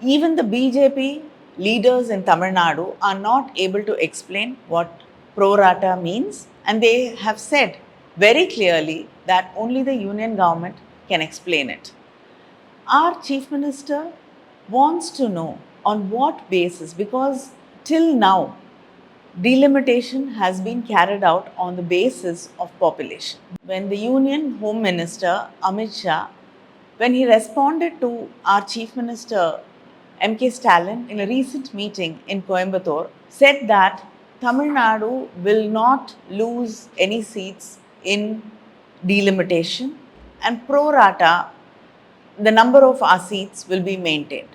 Even the BJP leaders in Tamil Nadu are not able to explain what pro rata means, and they have said very clearly that only the union government can explain it. Our chief minister wants to know on what basis, because till now delimitation has been carried out on the basis of population. When the Union Home Minister Amit Shah, when he responded to our Chief Minister MK Stalin in a recent meeting in Coimbatore, said that Tamil Nadu will not lose any seats in delimitation and pro rata, the number of our seats will be maintained.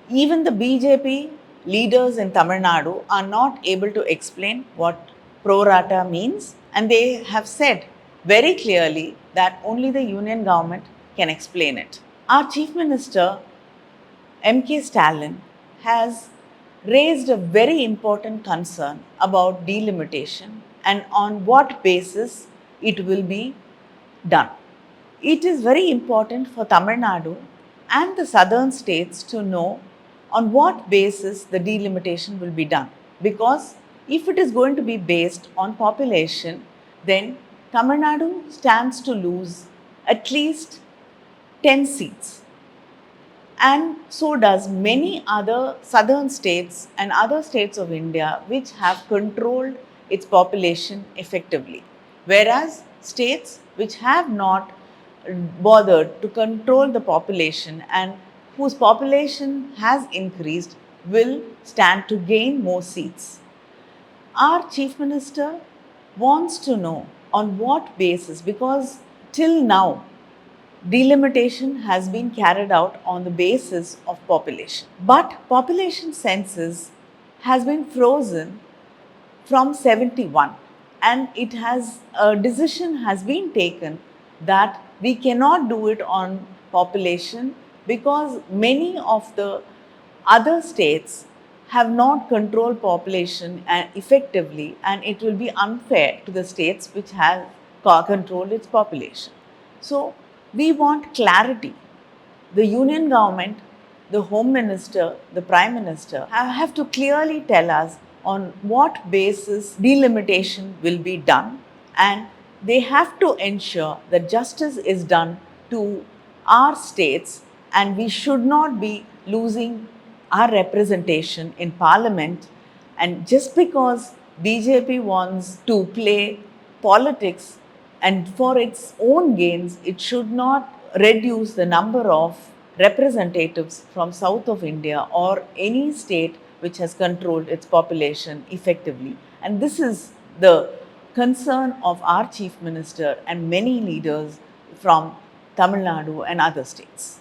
Even the BJP leaders in Tamil Nadu are not able to explain what pro rata means, and they have said very clearly that only the union government can explain it. Our Chief Minister MK Stalin has raised a very important concern about delimitation and on what basis it will be done. It is very important for Tamil Nadu and the southern states to know on what basis the delimitation will be done. Because if it is going to be based on population, then Tamil Nadu stands to lose at least 10 seats. And so does many other southern states and other states of India which have controlled its population effectively. Whereas states which have not bothered to control the population and whose population has increased will stand to gain more seats. Our chief minister wants to know on what basis, because till now delimitation has been carried out on the basis of population. But population census has been frozen from 71, and it has a decision has been taken that we cannot do it on population because many of the other states have not controlled population effectively, and it will be unfair to the states which have controlled its population. So we want clarity. The union government, the home minister, the prime minister have to clearly tell us on what basis delimitation will be done, and they have to ensure that justice is done to our states, and we should not be losing our representation in parliament. And just because BJP wants to play politics and for its own gains, it should not reduce the number of representatives from south of India or any state which has controlled its population effectively. And this is the concern of our chief minister and many leaders from Tamil Nadu and other states.